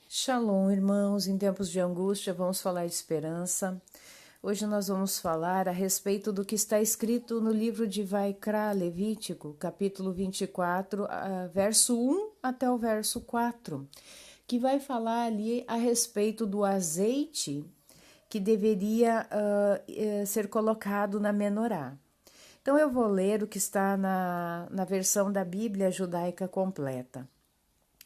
Shalom, irmãos. Em tempos de angústia, vamos falar de esperança. Hoje nós vamos falar a respeito do que está escrito no livro de Vaikra, Levítico, capítulo 24, verso 1 até o verso 4, que vai falar ali a respeito do azeite que deveria ser colocado na menorá. Então eu vou ler o que está na versão da Bíblia judaica completa.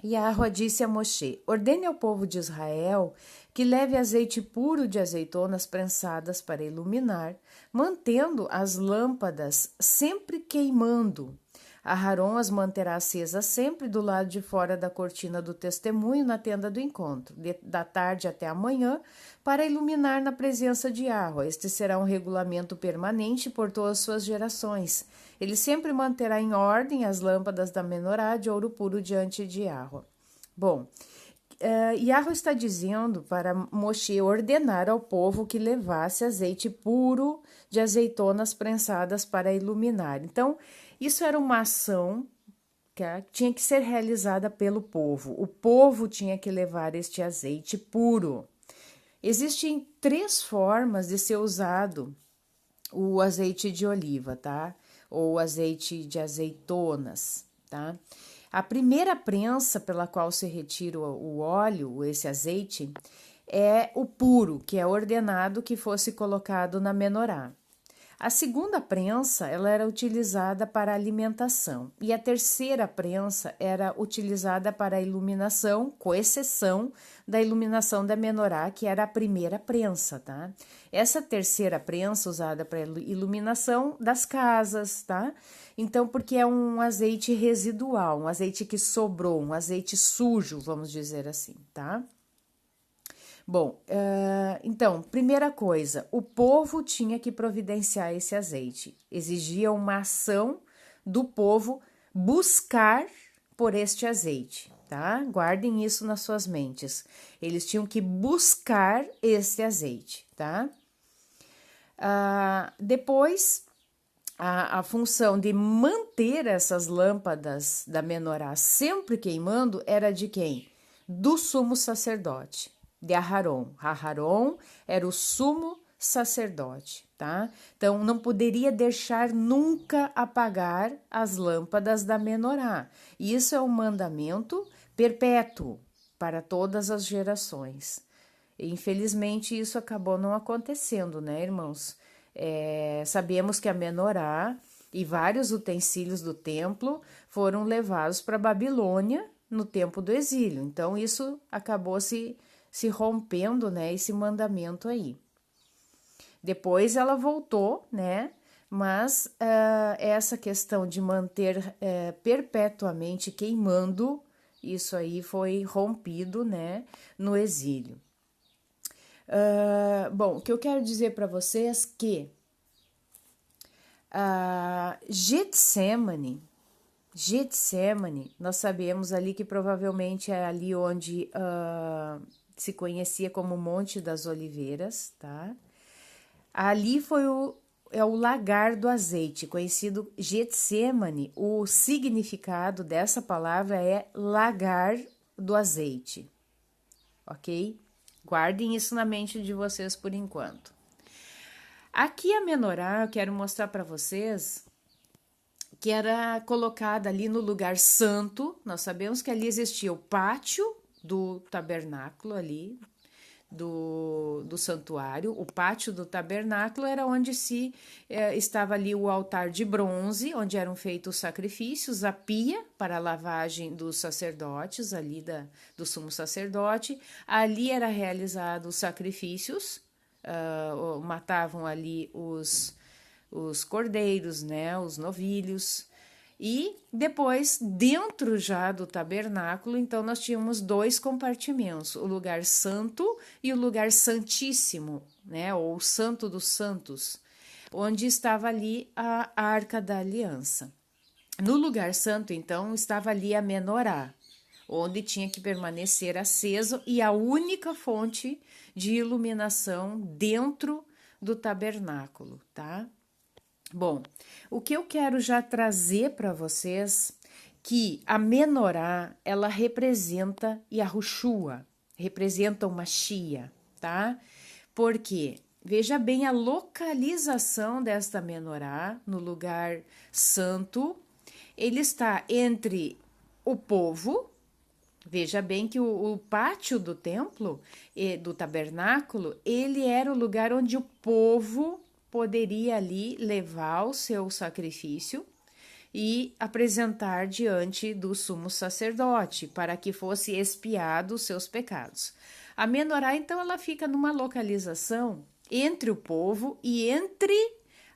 Yahweh disse a Moshe: ordene ao povo de Israel que leve azeite puro de azeitonas prensadas para iluminar, mantendo as lâmpadas sempre queimando. Aharon as manterá acesas sempre do lado de fora da cortina do testemunho na tenda do encontro, da tarde até a manhã, para iluminar na presença de Yahweh. Este será um regulamento permanente por todas as suas gerações. Ele sempre manterá em ordem as lâmpadas da menorá de ouro puro diante de Yahweh. Bom, Yahweh está dizendo para Moshe ordenar ao povo que levasse azeite puro de azeitonas prensadas para iluminar. Então, isso era uma ação que tinha que ser realizada pelo povo. O povo tinha que levar este azeite puro. Existem 3 formas de ser usado o azeite de oliva, tá? Ou azeite de azeitonas, tá? A primeira prensa pela qual se retira o óleo, esse azeite, é o puro, que é ordenado que fosse colocado na menorá. A segunda prensa, ela era utilizada para alimentação, e a terceira prensa era utilizada para a iluminação, com exceção da iluminação da menorá, que era a primeira prensa, tá? Essa terceira prensa usada para iluminação das casas, tá? Então, porque é um azeite residual, um azeite que sobrou, um azeite sujo, vamos dizer assim, tá? Bom, então, primeira coisa, o povo tinha que providenciar esse azeite. Exigia uma ação do povo buscar por este azeite, tá? Guardem isso nas suas mentes. Eles tinham que buscar este azeite, tá? Depois, a função de manter essas lâmpadas da menorá sempre queimando era de quem? Do sumo sacerdote, de Aharon. Aharon era o sumo sacerdote, tá? Então, não poderia deixar nunca apagar as lâmpadas da menorá. Isso é um mandamento perpétuo para todas as gerações. Infelizmente, isso acabou não acontecendo, né, irmãos? Sabemos que a menorá e vários utensílios do templo foram levados para Babilônia no tempo do exílio. Então, isso acabou se rompendo, né, esse mandamento aí. Depois ela voltou, né, mas essa questão de manter perpetuamente queimando, isso aí foi rompido, né, no exílio. Bom, o que eu quero dizer para vocês é que Getsemane, nós sabemos ali que provavelmente é ali onde se conhecia como Monte das Oliveiras, tá? Ali foi o lagar do azeite, conhecido Getsemane. O significado dessa palavra é lagar do azeite, ok? Guardem isso na mente de vocês por enquanto. Aqui a menorá, eu quero mostrar para vocês que era colocada ali no lugar santo. Nós sabemos que ali existia o pátio do tabernáculo ali, do santuário. O pátio do tabernáculo era onde estava ali o altar de bronze, onde eram feitos os sacrifícios, a pia para a lavagem dos sacerdotes, ali do sumo sacerdote. Ali era realizado os sacrifícios, matavam ali os cordeiros, né, os novilhos. E depois, dentro já do tabernáculo, então nós tínhamos 2 compartimentos, o lugar santo e o lugar santíssimo, né, ou o santo dos santos, onde estava ali a arca da aliança. No lugar santo, então, estava ali a menorá, onde tinha que permanecer aceso e a única fonte de iluminação dentro do tabernáculo, tá? Bom, o que eu quero já trazer para vocês que a menorá, ela representa Yahushua, representam Mashiach, tá? Porque, veja bem a localização desta menorá no lugar santo. Ele está entre o povo. Veja bem que o pátio do templo, do tabernáculo, ele era o lugar onde o povo poderia ali levar o seu sacrifício e apresentar diante do sumo sacerdote, para que fosse expiado os seus pecados. A menorá, então, ela fica numa localização entre o povo e entre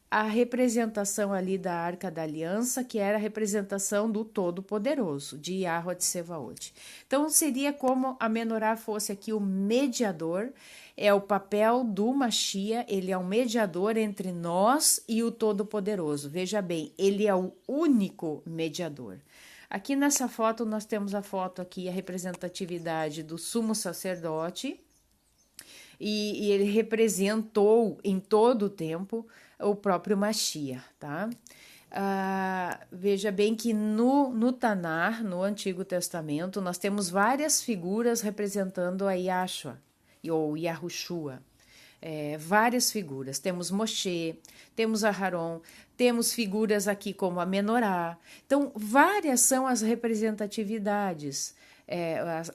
a representação ali da Arca da Aliança, que era a representação do Todo-Poderoso, de Yahweh Tsevaot. Então, seria como a menorá fosse aqui o mediador, é o papel do Mashiach, ele é um mediador entre nós e o Todo-Poderoso. Veja bem, ele é o único mediador. Aqui nessa foto, nós temos a foto aqui, a representatividade do sumo sacerdote, e ele representou em todo o tempo o próprio Mashiach, tá? Veja bem que no Tanar, no Antigo Testamento, nós temos várias figuras representando a Yahshua, ou Yahushua. Várias figuras. Temos Moshe, temos Aharon, temos figuras aqui como a Menorá. Então, várias são as representatividades,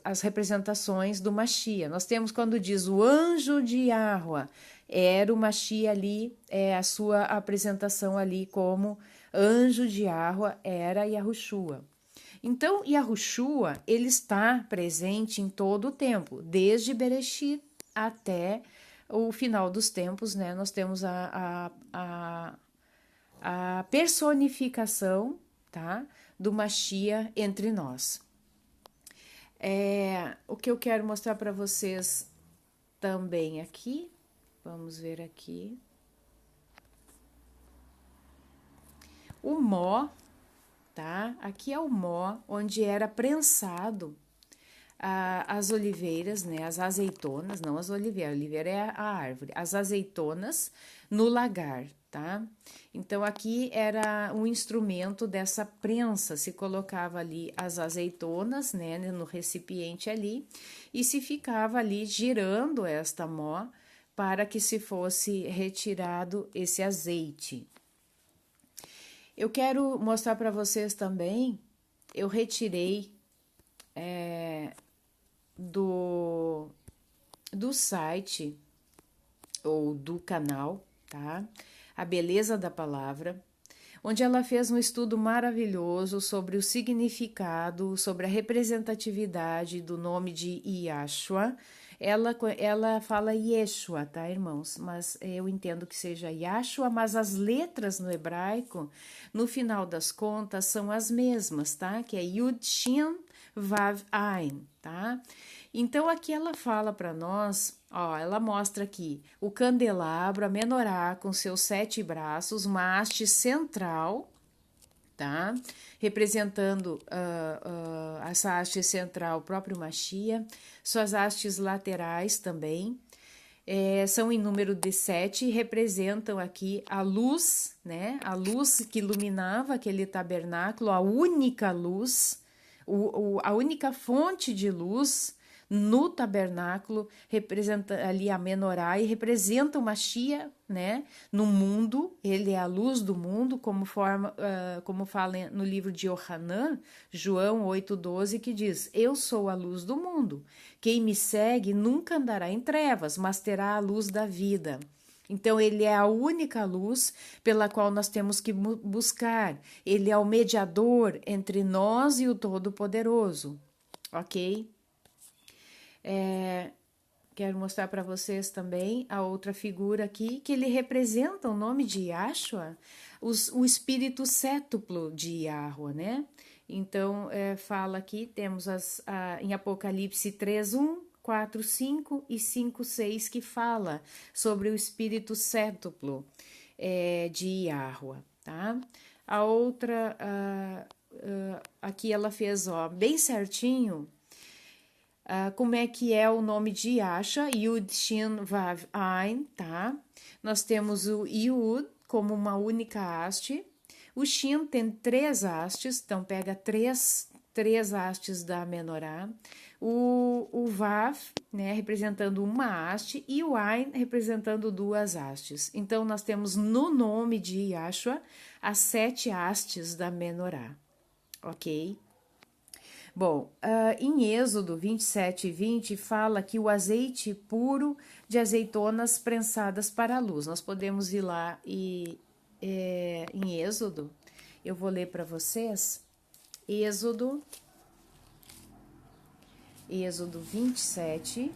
as representações do Mashiach. Nós temos quando diz o anjo de Yahweh, era o Mashiach ali, a sua apresentação ali como anjo de Yahweh era Yahushua. Então, Yahushua, ele está presente em todo o tempo, desde Bereshit até o final dos tempos, né? Nós temos a personificação, tá? Do Mashiach entre nós. O que eu quero mostrar para vocês também aqui, vamos ver aqui. O mó, tá? Aqui é o mó, onde era prensado as oliveiras, né? As azeitonas, não as oliveiras, a oliveira é a árvore, as azeitonas no lagar, tá? Então, aqui era um instrumento dessa prensa, se colocava ali as azeitonas, né? No recipiente ali, e se ficava ali girando esta mó para que se fosse retirado esse azeite. Eu quero mostrar para vocês também, eu retirei do site ou do canal, tá? A Beleza da Palavra, onde ela fez um estudo maravilhoso sobre o significado, sobre a representatividade do nome de Yahshua. Ela fala Yeshua, tá, irmãos? Mas eu entendo que seja Yahshua, mas as letras no hebraico, no final das contas, são as mesmas, tá? Que é Yud, Shin, Vav, Ain, tá? Então, aqui ela fala para nós, ó, ela mostra aqui o candelabro, a menorá com seus 7 braços, uma haste central, tá? Representando essa haste central, o próprio Mashiach, suas hastes laterais também, são em número de 7 e representam aqui a luz, né? A luz que iluminava aquele tabernáculo, a única luz, a única fonte de luz no tabernáculo, representa ali a menorá e representa o Mashiach, né? No mundo, ele é a luz do mundo, como fala no livro de Yohanan, João 8,12, que diz: eu sou a luz do mundo, quem me segue nunca andará em trevas, mas terá a luz da vida. Então, ele é a única luz pela qual nós temos que buscar. Ele é o mediador entre nós e o Todo-Poderoso, ok? Quero mostrar para vocês também a outra figura aqui, que ele representa o nome de Yahshua, o espírito cétuplo de Yahweh, né? Então, fala aqui, temos em Apocalipse 3:1, 4:5 e 5:6, que fala sobre o espírito cétuplo de Yahweh, tá? A outra, aqui ela fez, ó, bem certinho, como é que é o nome de Yahshua, Yud, Shin, Vav, Ain, tá? Nós temos o Yud como uma única haste, o Shin tem 3 hastes, então pega três hastes da menorá, o Vav, né, representando uma haste, e o Ain representando duas hastes. Então, nós temos no nome de Yahshua as 7 hastes da menorá, ok? Bom, em Êxodo 27 e 20 fala que o azeite puro de azeitonas prensadas para a luz. Nós podemos ir lá em Êxodo, eu vou ler para vocês, Êxodo 27.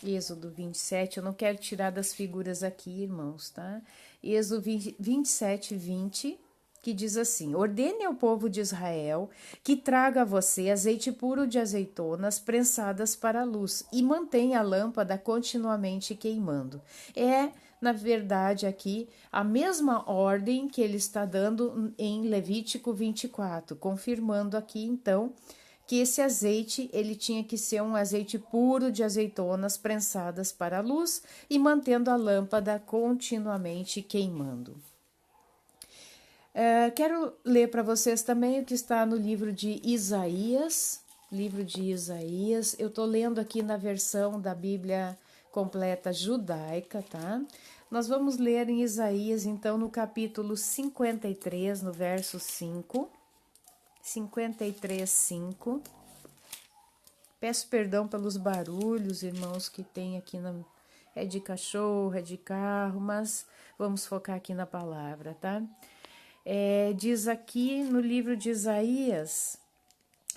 Êxodo 27, eu não quero tirar das figuras aqui, irmãos, tá? Êxodo 27, 20, que diz assim: ordene ao povo de Israel que traga a você azeite puro de azeitonas prensadas para a luz e mantenha a lâmpada continuamente queimando. Na verdade, aqui a mesma ordem que ele está dando em Levítico 24, confirmando aqui, então, que esse azeite ele tinha que ser um azeite puro de azeitonas prensadas para a luz e mantendo a lâmpada continuamente queimando. Quero ler para vocês também o que está no livro de Isaías. Eu estou lendo aqui na versão da Bíblia completa judaica, tá? Nós vamos ler em Isaías, então, no capítulo 53, no verso 5. 53, 5. Peço perdão pelos barulhos, irmãos, que tem aqui. É de cachorro, é de carro, mas vamos focar aqui na palavra, tá? Diz aqui no livro de Isaías,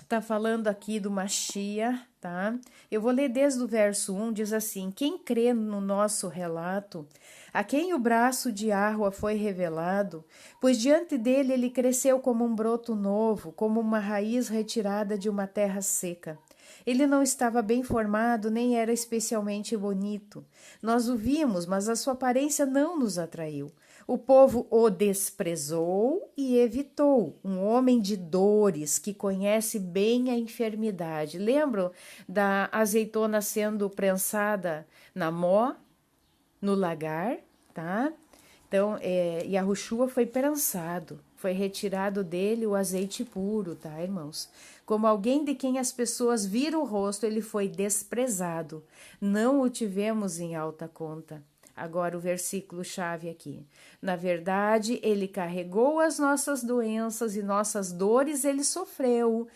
tá falando aqui do Mashiach, tá? Eu vou ler desde o verso 1, diz assim: quem crê no nosso relato, a quem o braço de Yahua foi revelado, pois diante dele ele cresceu como um broto novo, como uma raiz retirada de uma terra seca. Ele não estava bem formado, nem era especialmente bonito. Nós o vimos, mas a sua aparência não nos atraiu. O povo o desprezou e evitou, um homem de dores que conhece bem a enfermidade. Lembram da azeitona sendo prensada na mó, no lagar, tá? Então, Yahushua foi prensado, foi retirado dele o azeite puro, tá, irmãos? Como alguém de quem as pessoas viram o rosto, ele foi desprezado. Não o tivemos em alta conta. Agora o versículo-chave aqui. Na verdade, ele carregou as nossas doenças e nossas dores ele sofreu.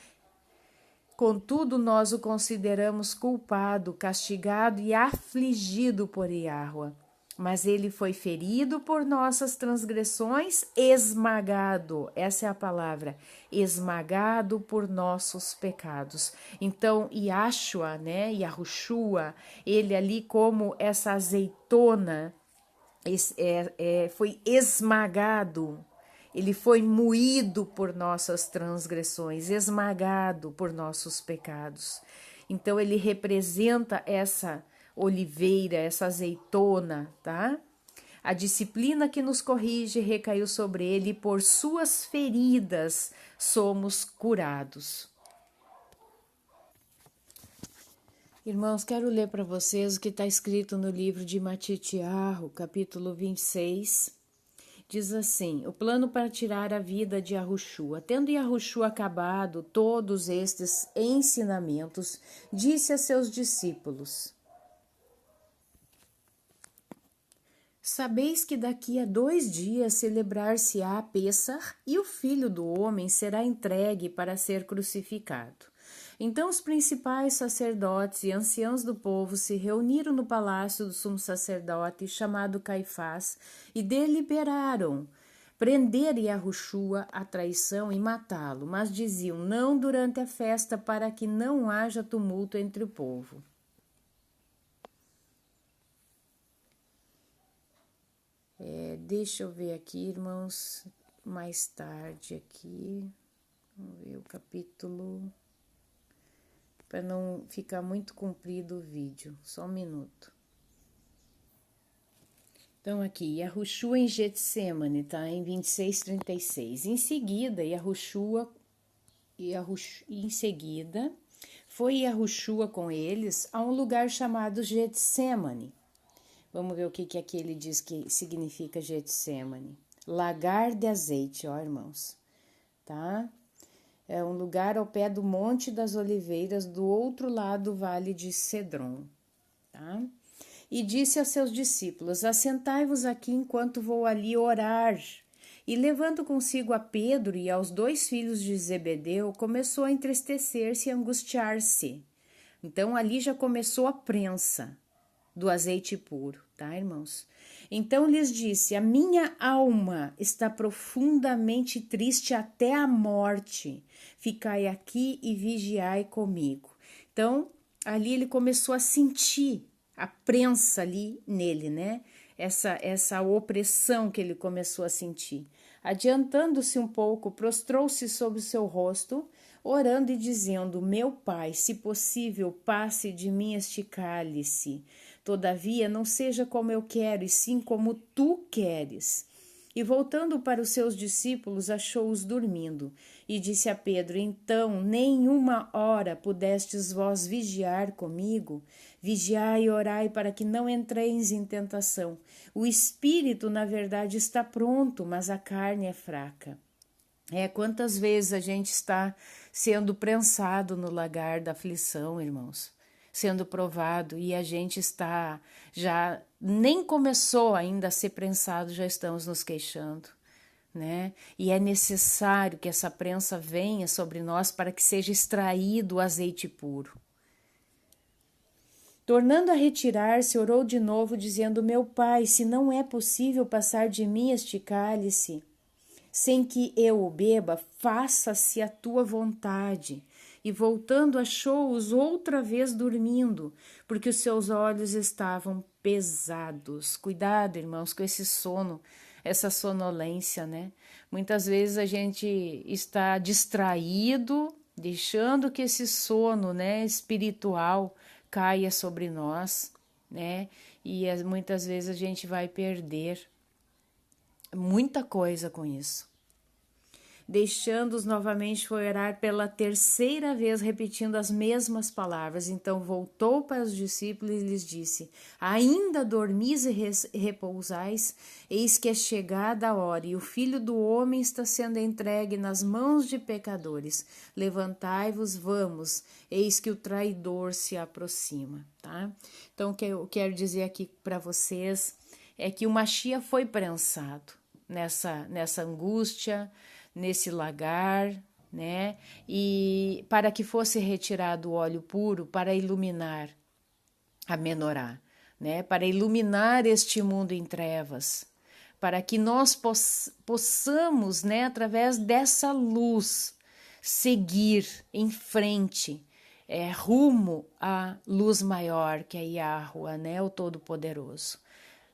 Contudo, nós o consideramos culpado, castigado e afligido por Yahua. Mas ele foi ferido por nossas transgressões, esmagado. Essa é a palavra, esmagado por nossos pecados. Então, Yahshua, né, Yahushua, ele ali como essa azeitona, foi esmagado. Ele foi moído por nossas transgressões, esmagado por nossos pecados. Então, ele representa essa oliveira, essa azeitona, tá? A disciplina que nos corrige recaiu sobre ele e por suas feridas somos curados. Irmãos, quero ler para vocês o que está escrito no livro de Matitiahu, capítulo 26. Diz assim: o plano para tirar a vida de Yahushua. Tendo Yahushua acabado todos estes ensinamentos, disse a seus discípulos: sabeis que daqui a 2 dias celebrar-se-á Pêssar e o Filho do Homem será entregue para ser crucificado. Então os principais sacerdotes e anciãos do povo se reuniram no palácio do sumo sacerdote, chamado Caifás, e deliberaram prender Yahushua à traição e matá-lo, mas diziam: não durante a festa, para que não haja tumulto entre o povo. Deixa eu ver aqui, irmãos, mais tarde aqui, vamos ver o capítulo, para não ficar muito comprido o vídeo, só um minuto. Então aqui, Yahushua em Getsemane, tá, em 26:36. Em seguida, foi Yahushua com eles a um lugar chamado Getsemane. Vamos ver o que aqui ele diz que significa Getsemane. Lagar de azeite, ó, irmãos. tá? É um lugar ao pé do Monte das Oliveiras, do outro lado do Vale de Cedron, tá? E disse aos seus discípulos: assentai-vos aqui enquanto vou ali orar. E levando consigo a Pedro e aos 2 filhos de Zebedeu, começou a entristecer-se e angustiar-se. Então ali já começou a prensa do azeite puro, tá, irmãos? Então lhes disse: a minha alma está profundamente triste até a morte. Ficai aqui e vigiai comigo. Então, ali ele começou a sentir a prensa ali nele, né? Essa opressão que ele começou a sentir. Adiantando-se um pouco, prostrou-se sobre o seu rosto, orando e dizendo: meu Pai, se possível, passe de mim este cálice. Todavia, não seja como eu quero, e sim como tu queres. E voltando para os seus discípulos, achou-os dormindo. E disse a Pedro: então, nenhuma hora pudestes vós vigiar comigo? Vigiai e orai para que não entreis em tentação. O espírito, na verdade, está pronto, mas a carne é fraca. Quantas vezes a gente está sendo prensado no lagar da aflição, irmãos? Sendo provado, e a gente está, já nem começou ainda a ser prensado, já estamos nos queixando, né? E é necessário que essa prensa venha sobre nós para que seja extraído o azeite puro. Tornando a retirar-se, orou de novo, dizendo: meu Pai, se não é possível passar de mim este cálice, sem que eu o beba, faça-se a tua vontade. E voltando, achou-os outra vez dormindo, porque os seus olhos estavam pesados. Cuidado, irmãos, com esse sono, essa sonolência, né? Muitas vezes a gente está distraído, deixando que esse sono, né, espiritual caia sobre nós, né? E muitas vezes a gente vai perder muita coisa com isso. Deixando-os novamente, foi orar pela 3ª vez, repetindo as mesmas palavras. Então voltou para os discípulos e lhes disse: ainda dormis e repousais? Eis que é chegada a hora, e o Filho do Homem está sendo entregue nas mãos de pecadores. Levantai-vos, vamos, eis que o traidor se aproxima. Tá? Então o que eu quero dizer aqui para vocês é que o Machia foi prensado nessa angústia, nesse lagar, né? E para que fosse retirado o óleo puro para iluminar a menorá, né? Para iluminar este mundo em trevas, para que nós possamos, né, através dessa luz, seguir em frente, rumo à luz maior, que é Yahuwah, né, o Todo-Poderoso.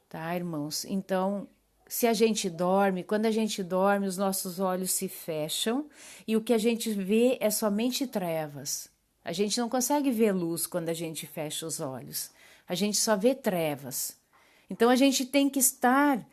Tá, irmãos? Então, se a gente dorme, quando a gente dorme, os nossos olhos se fecham e o que a gente vê é somente trevas. A gente não consegue ver luz quando a gente fecha os olhos. A gente só vê trevas. Então a gente tem que estar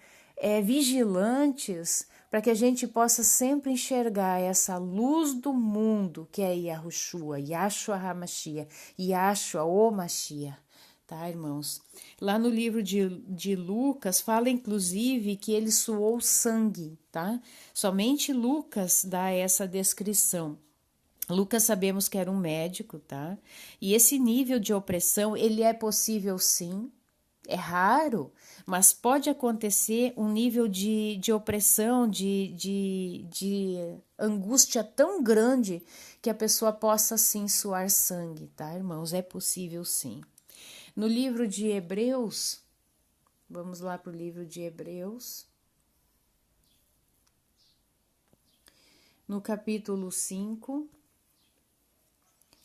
vigilantes para que a gente possa sempre enxergar essa luz do mundo que é Yahushua, Yahshua HaMashiach, Yahshua o Mashiach. Tá, irmãos? Lá no livro de Lucas, fala inclusive que ele suou sangue, tá? Somente Lucas dá essa descrição. Lucas sabemos que era um médico, tá? E esse nível de opressão, ele é possível sim, é raro, mas pode acontecer um nível de opressão, de angústia tão grande que a pessoa possa sim suar sangue, tá, irmãos? É possível sim. No livro de Hebreus, vamos lá para o livro de Hebreus, no capítulo 5,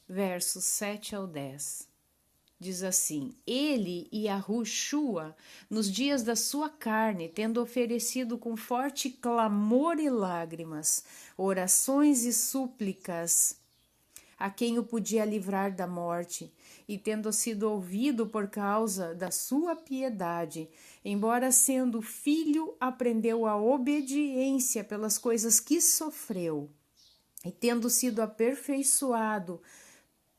versos 7 ao 10, diz assim: ele e Yahushua, nos dias da sua carne, tendo oferecido com forte clamor e lágrimas, orações e súplicas a quem o podia livrar da morte, e tendo sido ouvido por causa da sua piedade, embora sendo filho, aprendeu a obediência pelas coisas que sofreu, e tendo sido aperfeiçoado,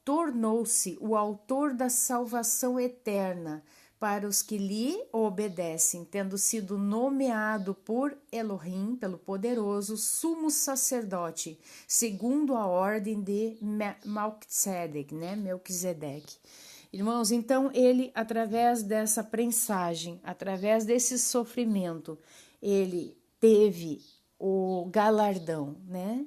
tornou-se o autor da salvação eterna para os que lhe obedecem, tendo sido nomeado por Elohim, pelo poderoso, sumo sacerdote, segundo a ordem de Melquisedeque, né? Melquisedeque. Irmãos, então ele, através dessa prensagem, através desse sofrimento, ele teve o galardão, né?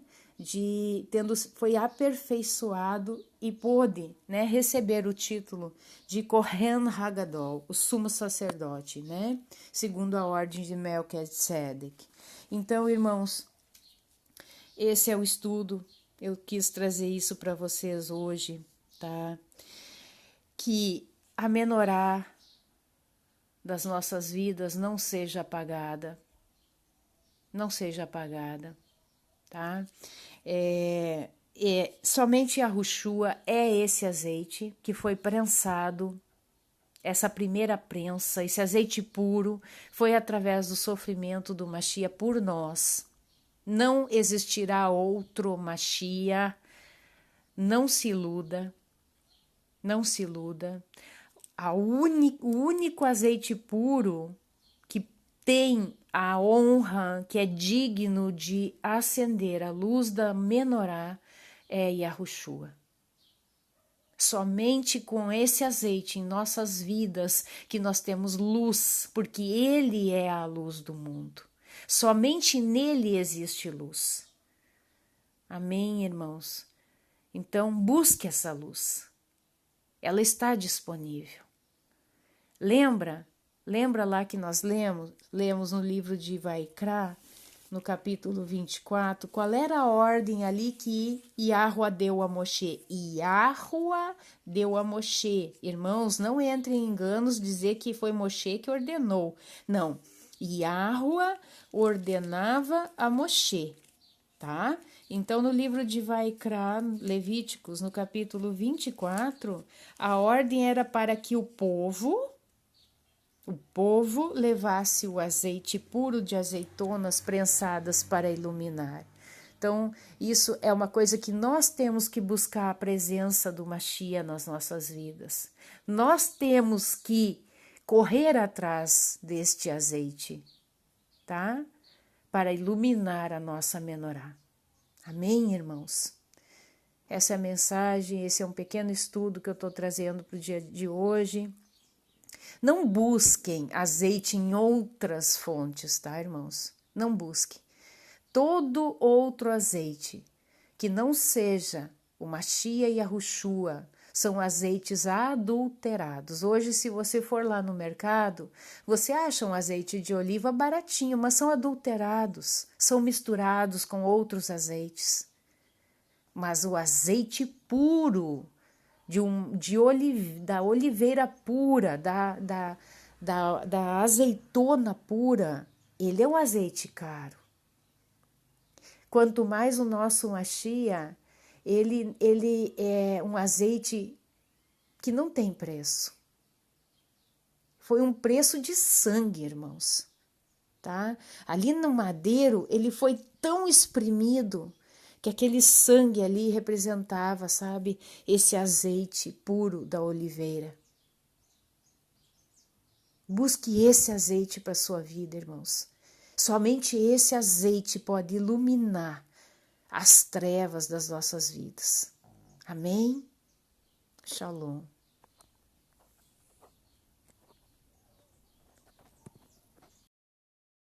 Foi aperfeiçoado e pôde, né, receber o título de Kohen Hagadol, o sumo sacerdote, né, segundo a ordem de Melquisedeque. Então, irmãos, esse é o estudo, eu quis trazer isso para vocês hoje, tá? Que a menorá das nossas vidas não seja apagada, tá? Somente a Yahushua é esse azeite que foi prensado, essa primeira prensa, esse azeite puro, foi através do sofrimento do Mashiach por nós. Não existirá outro Mashiach, não se iluda. O único azeite puro que tem a honra, que é digno de acender a luz da menorá, é Yahushua. Somente com esse azeite em nossas vidas que nós temos luz, porque Ele é a luz do mundo. Somente nele existe luz. Amém, irmãos? Então, busque essa luz. Ela está disponível. Lembra lá que nós lemos no livro de Vaikra, no capítulo 24, qual era a ordem ali que Yahuwá deu a Moshe? Yahuwá deu a Moshe. Irmãos, não entrem em enganos dizer que foi Moshe que ordenou. Não, Yahuwá ordenava a Moshe, tá? Então, no livro de Vaikra, Levíticos, no capítulo 24, a ordem era para que o povo levasse o azeite puro de azeitonas prensadas para iluminar. Então, isso é uma coisa que nós temos que buscar a presença do Mashiach nas nossas vidas. Nós temos que correr atrás deste azeite, tá? Para iluminar a nossa menorá. Amém, irmãos? Essa é a mensagem, esse é um pequeno estudo que eu estou trazendo para o dia de hoje. Não busquem azeite em outras fontes, tá, irmãos? Não busquem. Todo outro azeite que não seja o Mashiach e Yahushua são azeites adulterados. Hoje, se você for lá no mercado, você acha um azeite de oliva baratinho, mas são adulterados, são misturados com outros azeites. Mas o azeite puro, da oliveira pura, da azeitona pura, ele é um azeite caro. Quanto mais o nosso Mashiach, ele é um azeite que não tem preço. Foi um preço de sangue, irmãos, tá? Ali no madeiro, ele foi tão espremido que aquele sangue ali representava, sabe, esse azeite puro da oliveira. Busque esse azeite para a sua vida, irmãos. Somente esse azeite pode iluminar as trevas das nossas vidas. Amém? Shalom.